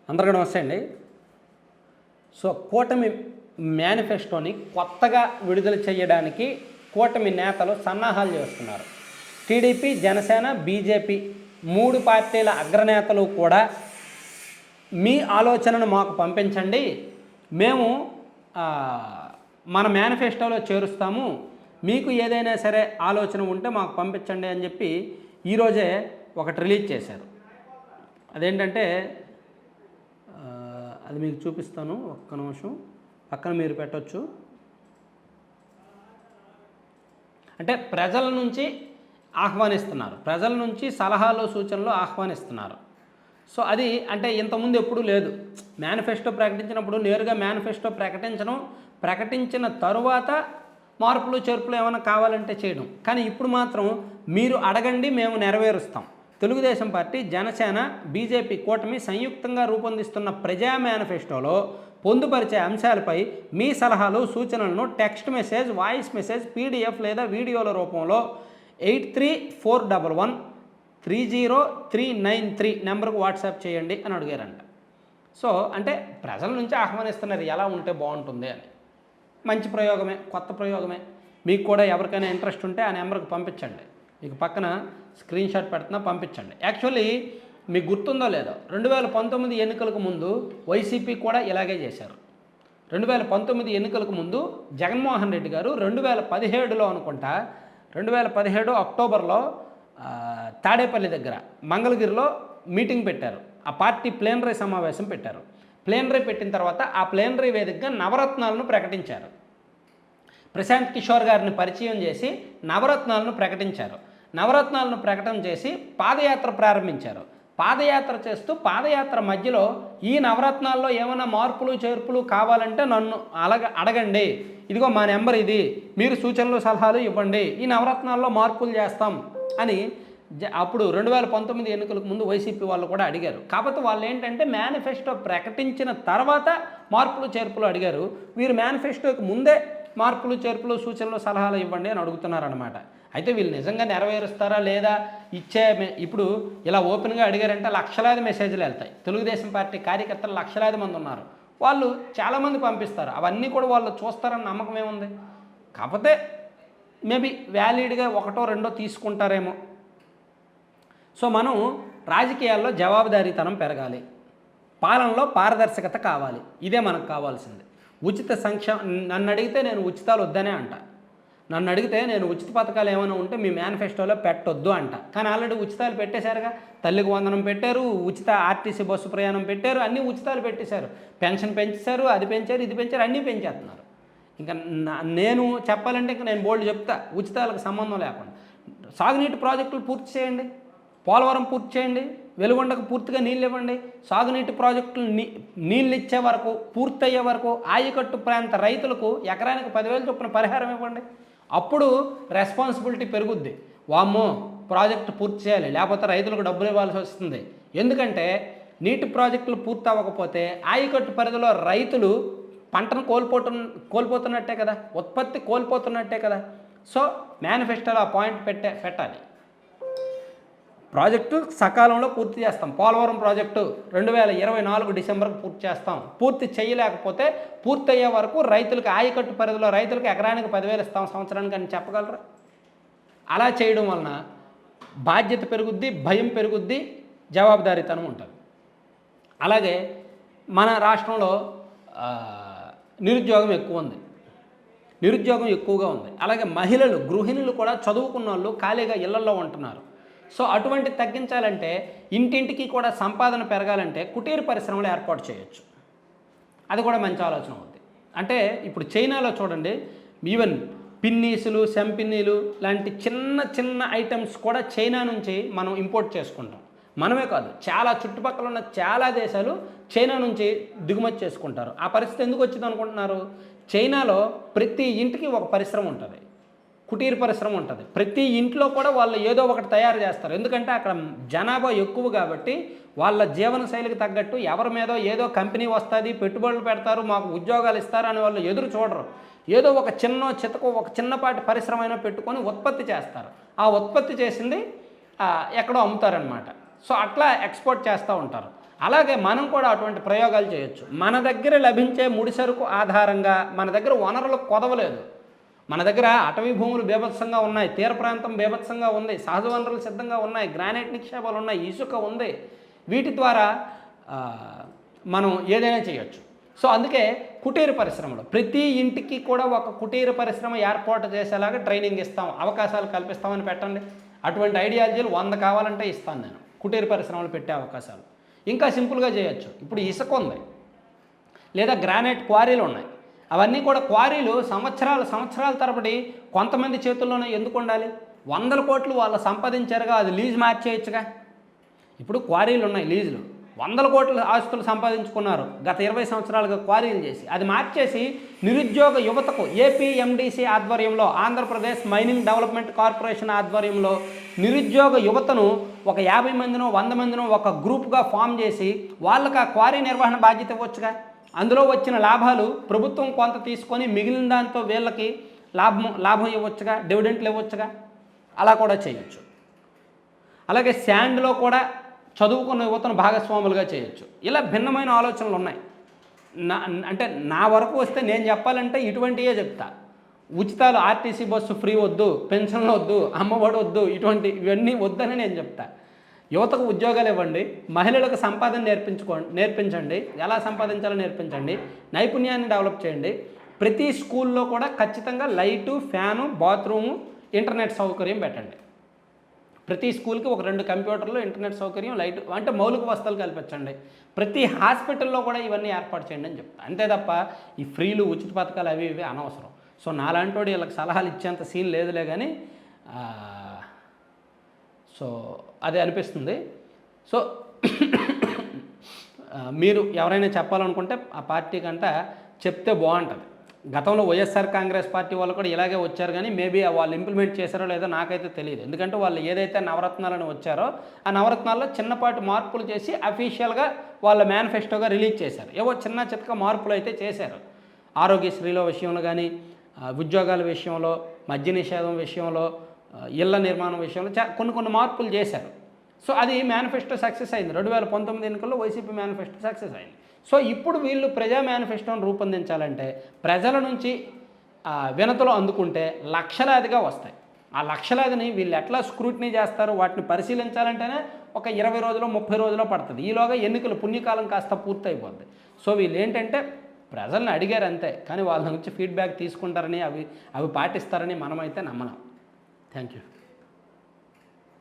అందరికీ నమస్తే అండి. సో కూటమి మేనిఫెస్టోని కొత్తగా విడుదల చేయడానికి కూటమి నేతలు సన్నాహాలు చేస్తున్నారు. టీడీపీ, జనసేన, బీజేపీ 3 పార్టీల అగ్రనేతలు కూడా మీ ఆలోచనను మాకు పంపించండి, మేము మన మేనిఫెస్టోలో చేరుస్తాము, మీకు ఏదైనా సరే ఆలోచన ఉంటే మాకు పంపించండి అని చెప్పి ఈరోజే ఒకటి రిలీజ్ చేశారు. అదేంటంటే అది మీకు చూపిస్తాను, ఒక్క నిమిషం పక్కన మీరు పెట్టవచ్చు. అంటే ప్రజల నుంచి ఆహ్వానిస్తున్నారు, ప్రజల నుంచి సలహాలు సూచనలు ఆహ్వానిస్తున్నారు. సో అది అంటే ఇంతకుముందు ఎప్పుడూ లేదు. మేనిఫెస్టో ప్రకటించినప్పుడు నేరుగా మేనిఫెస్టో ప్రకటించిన తరువాత మార్పులు చేర్పులు ఏమైనా కావాలంటే చేయడం. కానీ ఇప్పుడు మాత్రం మీరు అడగండి, మేము నెరవేరుస్తాం. తెలుగుదేశం పార్టీ, జనసేన, బీజేపీ కూటమి సంయుక్తంగా రూపొందిస్తున్న ప్రజా మేనిఫెస్టోలో పొందుపరిచే అంశాలపై మీ సలహాలు సూచనలను text message, voice message, PDF లేదా వీడియోల రూపంలో 8341130393 నెంబర్కు వాట్సాప్ చేయండి అని అడిగారంట. సో అంటే ప్రజల నుంచి ఆహ్వానిస్తున్నారు, ఎలా ఉంటే బాగుంటుంది అని. మంచి ప్రయోగమే, కొత్త ప్రయోగమే. మీకు కూడా ఎవరికైనా ఇంట్రెస్ట్ ఉంటే ఆ నెంబర్కి పంపించండి. మీకు పక్కన స్క్రీన్ షాట్ పెడుతున్నా, పంపించండి. యాక్చువల్లీ మీకు గుర్తుందో లేదో, 2019 ఎన్నికలకు ముందు వైసీపీ కూడా ఇలాగే చేశారు. 2019 ఎన్నికలకు ముందు జగన్మోహన్ రెడ్డి గారు 2017లో అనుకుంటా, 2017 అక్టోబర్లో తాడేపల్లి దగ్గర మంగళగిరిలో మీటింగ్ పెట్టారు. ఆ పార్టీ ప్లేనరీ సమావేశం పెట్టారు. ప్లేనరీ పెట్టిన తర్వాత ఆ ప్లేనరీ వేదికగా నవరత్నాలను ప్రకటించారు. ప్రశాంత్ కిషోర్ గారిని పరిచయం చేసి నవరత్నాలను ప్రకటించారు. నవరత్నాలను ప్రకటన చేసి పాదయాత్ర ప్రారంభించారు. పాదయాత్ర చేస్తూ పాదయాత్ర మధ్యలో ఈ నవరత్నాల్లో ఏమైనా మార్పులు చేర్పులు కావాలంటే నన్ను అడగండి, ఇదిగో మా నెంబర్ ఇది, మీరు సూచనలు సలహాలు ఇవ్వండి, ఈ నవరత్నాల్లో మార్పులు చేస్తాం అని అప్పుడు 2019 ఎన్నికలకు ముందు వైసీపీ వాళ్ళు కూడా అడిగారు. కాకపోతే వాళ్ళు ఏంటంటే మేనిఫెస్టో ప్రకటించిన తర్వాత మార్పులు చేర్పులు అడిగారు. వీరు మేనిఫెస్టోకి ముందే మార్పులు చేర్పులు సూచనలు సలహాలు ఇవ్వండి అని అడుగుతున్నారనమాట. అయితే వీళ్ళు నిజంగా నెరవేరుస్తారా లేదా ఇప్పుడు ఇలా ఓపెన్గా అడిగారంటే లక్షలాది మెసేజ్లు వెళ్తాయి. తెలుగుదేశం పార్టీ కార్యకర్తలు లక్షలాది మంది ఉన్నారు, వాళ్ళు చాలామంది పంపిస్తారు. అవన్నీ కూడా వాళ్ళు చూస్తారని నమ్మకం ఏముంది. కాకపోతే మేబీ వ్యాలిడ్గా 1, 2 తీసుకుంటారేమో. సో మనం రాజకీయాల్లో జవాబుదారీతనం పెరగాలి, పాలనలో పారదర్శకత కావాలి, ఇదే మనకు కావాల్సింది. ఉచిత నన్ను అడిగితే నేను ఉచితాలు వద్దనే అంట. నన్ను అడిగితే నేను ఉచిత పథకాలు ఏమైనా ఉంటే మీ మేనిఫెస్టోలో పెట్టొద్దు అంట. కానీ ఆల్రెడీ ఉచితాలు పెట్టేశారుగా. తల్లికి వందనం పెట్టారు, ఉచిత ఆర్టీసీ బస్సు ప్రయాణం పెట్టారు, అన్నీ ఉచితాలు పెట్టేశారు. పెన్షన్ పెంచారు, అది పెంచారు, ఇది పెంచారు, అన్నీ పెంచేస్తున్నారు. ఇంకా నేను చెప్పాలంటే ఇంకా నేను బోల్డ్ చెప్తా, ఉచితాలకు సంబంధం లేకుండా. సాగునీటి ప్రాజెక్టులు పూర్తి చేయండి, పోలవరం పూర్తి చేయండి, వెలుగొండకు పూర్తిగా నీళ్ళు ఇవ్వండి. సాగునీటి ప్రాజెక్టులు నీళ్ళు ఇచ్చే వరకు, పూర్తయ్యే వరకు ఆయకట్టు ప్రాంత రైతులకు ఎకరానికి 10,000 చొప్పున పరిహారం ఇవ్వండి. అప్పుడు రెస్పాన్సిబిలిటీ పెరుగుద్ది. వామ్మో, ప్రాజెక్టు పూర్తి చేయాలి, లేకపోతే రైతులకు డబ్బులు ఇవ్వాల్సి వస్తుంది. ఎందుకంటే నీటి ప్రాజెక్టులు పూర్తి అవ్వకపోతే ఆయకట్టు పరిధిలో రైతులు పంటను కోల్పోతున్నట్టే కదా, ఉత్పత్తి కోల్పోతున్నట్టే కదా. సో మేనిఫెస్టోలో ఆ పాయింట్ పెట్టాలి. ప్రాజెక్టు సకాలంలో పూర్తి చేస్తాం. పోలవరం ప్రాజెక్టు 2024 డిసెంబర్కి పూర్తి చేస్తాం. పూర్తి చేయలేకపోతే పూర్తయ్యే వరకు రైతులకు ఆయకట్టు పరిధిలో రైతులకు ఎకరానికి 10,000 ఇస్తాం సంవత్సరానికి అని చెప్పగలరా? అలా చేయడం వలన బాధ్యత పెరుగుద్ది, భయం పెరుగుద్ది, జవాబుదారీతనం ఉంటుంది. అలాగే మన రాష్ట్రంలో నిరుద్యోగం ఎక్కువగా ఉంది. అలాగే మహిళలు, గృహిణులు కూడా చదువుకున్న వాళ్ళు ఖాళీగా ఇళ్లలో ఉంటున్నారు. సో అటువంటి తగ్గించాలంటే, ఇంటింటికి కూడా సంపాదన పెరగాలంటే కుటీర పరిశ్రమలు ఏర్పాటు చేయొచ్చు. అది కూడా మంచి ఆలోచన అవుతుంది. అంటే ఇప్పుడు చైనాలో చూడండి, ఈవెన్ పిన్నీసులు, సెంపిన్నీలు లాంటి చిన్న చిన్న ఐటమ్స్ కూడా చైనా నుంచి మనం ఇంపోర్ట్ చేసుకుంటాం. మనమే కాదు, చాలా చుట్టుపక్కల ఉన్న చాలా దేశాలు చైనా నుంచి దిగుమతి చేసుకుంటారు. ఆ పరిస్థితి ఎందుకు వచ్చింది అనుకుంటున్నారు? చైనాలో ప్రతి ఇంటికి ఒక పరిశ్రమ ఉంటుంది, కుటీర పరిశ్రమ ఉంటుంది. ప్రతి ఇంట్లో కూడా వాళ్ళు ఏదో ఒకటి తయారు చేస్తారు. ఎందుకంటే అక్కడ జనాభా ఎక్కువ కాబట్టి వాళ్ళ జీవన శైలికి తగ్గట్టు ఎవరి మీదో ఏదో కంపెనీ వస్తుంది, పెట్టుబడులు పెడతారు, మాకు ఉద్యోగాలు ఇస్తారు అని వాళ్ళు ఎదురు చూడరు. ఏదో ఒక చిన్నపాటి పరిశ్రమ అయినా పెట్టుకొని ఉత్పత్తి చేస్తారు. ఆ ఉత్పత్తి చేసింది ఎక్కడో అమ్ముతారనమాట. సో అట్లా ఎక్స్పోర్ట్ చేస్తూ ఉంటారు. అలాగే మనం కూడా అటువంటి ప్రయోగాలు చేయొచ్చు. మన దగ్గర లభించే ముడిసరుకు ఆధారంగా మన దగ్గర వనరులు కొదవలేదు. మన దగ్గర అటవీ భూములు బీభత్సంగా ఉన్నాయి, తీర ప్రాంతం బీభత్సంగా ఉంది, సహజ వనరులు సిద్ధంగా ఉన్నాయి, గ్రానైట్ నిక్షేపాలు ఉన్నాయి, ఇసుక ఉంది. వీటి ద్వారా మనం ఏదైనా చేయొచ్చు. సో అందుకే కుటీర పరిశ్రమలు ప్రతి ఇంటికి కూడా ఒక కుటీర పరిశ్రమ ఏర్పాటు చేసేలాగా ట్రైనింగ్ ఇస్తాం, అవకాశాలు కల్పిస్తామని పెట్టండి. అటువంటి ఐడియాలజీలు 100 కావాలంటే ఇస్తాను నేను. కుటీర పరిశ్రమలు పెట్టే అవకాశాలు ఇంకా సింపుల్గా చేయొచ్చు. ఇప్పుడు ఇసుక ఉంది, లేదా గ్రానైట్ క్వారీలు ఉన్నాయి. అవన్నీ కూడా క్వారీలు సంవత్సరాల తరబడి కొంతమంది చేతుల్లోనే ఎందుకు ఉండాలి? 100 కోట్లు వాళ్ళు సంపాదించారుగా, అది లీజ్ మార్చేయచ్చుగా. ఇప్పుడు క్వారీలు ఉన్నాయి, లీజులు 100 కోట్ల ఆస్తులు సంపాదించుకున్నారు గత 20 సంవత్సరాలుగా క్వారీలు చేసి. అది మార్చేసి నిరుద్యోగ యువతకు ఏపీఎండిసి ఆధ్వర్యంలో, ఆంధ్రప్రదేశ్ మైనింగ్ డెవలప్మెంట్ కార్పొరేషన్ ఆధ్వర్యంలో నిరుద్యోగ యువతను ఒక 50 మందినో 100 మందినో ఒక గ్రూప్గా ఫామ్ చేసి వాళ్ళకి ఆ క్వారీ నిర్వహణ బాధ్యత ఇవ్వచ్చుగా. అందులో వచ్చిన లాభాలు ప్రభుత్వం కొంత తీసుకొని మిగిలిన దాంతో వీళ్ళకి లాభం ఇవ్వచ్చుగా, డివిడెంట్లు ఇవ్వచ్చుగా. అలా కూడా చేయొచ్చు. అలాగే శాండ్లో కూడా చదువుకున్న యువతను భాగస్వాములుగా చేయొచ్చు. ఇలా భిన్నమైన ఆలోచనలు ఉన్నాయి. అంటే నా వరకు వస్తే నేను చెప్పాలంటే ఇటువంటివే చెప్తా. ఉచితాలు, ఆర్టీసీ బస్సు ఫ్రీ వద్దు, పెన్షన్లు వద్దు, అమ్మఒడి వద్దు, ఇవన్నీ వద్దని నేను చెప్తా. యువతకు ఉద్యోగాలు ఇవ్వండి, మహిళలకు సంపాదన నేర్పించండి, ఎలా సంపాదించాలో నేర్పించండి, నైపుణ్యాన్ని డెవలప్ చేయండి. ప్రతి స్కూల్లో కూడా ఖచ్చితంగా లైటు, ఫ్యాను, బాత్రూము, ఇంటర్నెట్ సౌకర్యం పెట్టండి. ప్రతి స్కూల్కి ఒక 2 కంప్యూటర్లు, ఇంటర్నెట్ సౌకర్యం, లైట్, అంటే మౌలిక వసతులు కల్పించండి. ప్రతి హాస్పిటల్లో కూడా ఇవన్నీ ఏర్పాటు చేయండి అని చెప్తా. అంతే తప్ప ఈ ఫ్రీలు, ఉచిత పథకాలు అవి ఇవి అనవసరం. సో నాలాంటి వాడు వీళ్ళకి సలహాలు ఇచ్చేంత సీన్ లేదులే కానీ సో అదే అనిపిస్తుంది. సో మీరు ఎవరైనా చెప్పాలనుకుంటే ఆ పార్టీ కంటే చెప్తే బాగుంటుంది. గతంలో వైఎస్ఆర్ కాంగ్రెస్ పార్టీ వాళ్ళు కూడా ఇలాగే వచ్చారు, కానీ మేబీ వాళ్ళు ఇంప్లిమెంట్ చేశారో లేదో నాకైతే తెలియదు. ఎందుకంటే వాళ్ళు ఏదైతే నవరత్నాలను వచ్చారో ఆ నవరత్నాల్లో చిన్నపాటి మార్పులు చేసి అఫీషియల్గా వాళ్ళ మేనిఫెస్టోగా రిలీజ్ చేశారు. ఏవో చిన్న చితక మార్పులు అయితే చేశారు. ఆరోగ్యశ్రీలో విషయంలో కానీ, ఉద్యోగాల విషయంలో, మద్య నిషేధం విషయంలో, ఇళ్ల నిర్మాణం విషయంలో కొన్ని మార్పులు చేశారు. సో అది మేనిఫెస్టో సక్సెస్ అయింది. 2019 ఎన్నికల్లో వైసీపీ మేనిఫెస్టో సక్సెస్ అయింది. సో ఇప్పుడు వీళ్ళు ప్రజా మేనిఫెస్టోను రూపొందించాలంటే ప్రజల నుంచి వినతులు అందుకుంటే లక్షలాదిగా వస్తాయి. ఆ లక్షలాదిని వీళ్ళు ఎట్లా స్క్రూటినీ చేస్తారు, వాటిని పరిశీలించాలంటేనే ఒక 20 రోజులు 30 రోజులు పడుతుంది. ఈలోగా ఎన్నికలు పుణ్యకాలం కాస్త పూర్తయిపోద్ది. సో వీళ్ళు ఏంటంటే ప్రజల్ని అడిగారు అంతే, కానీ వాళ్ళ నుంచి ఫీడ్బ్యాక్ తీసుకుంటారని అవి పాటిస్తారని మనమైతే నమ్మలేం. Thank you.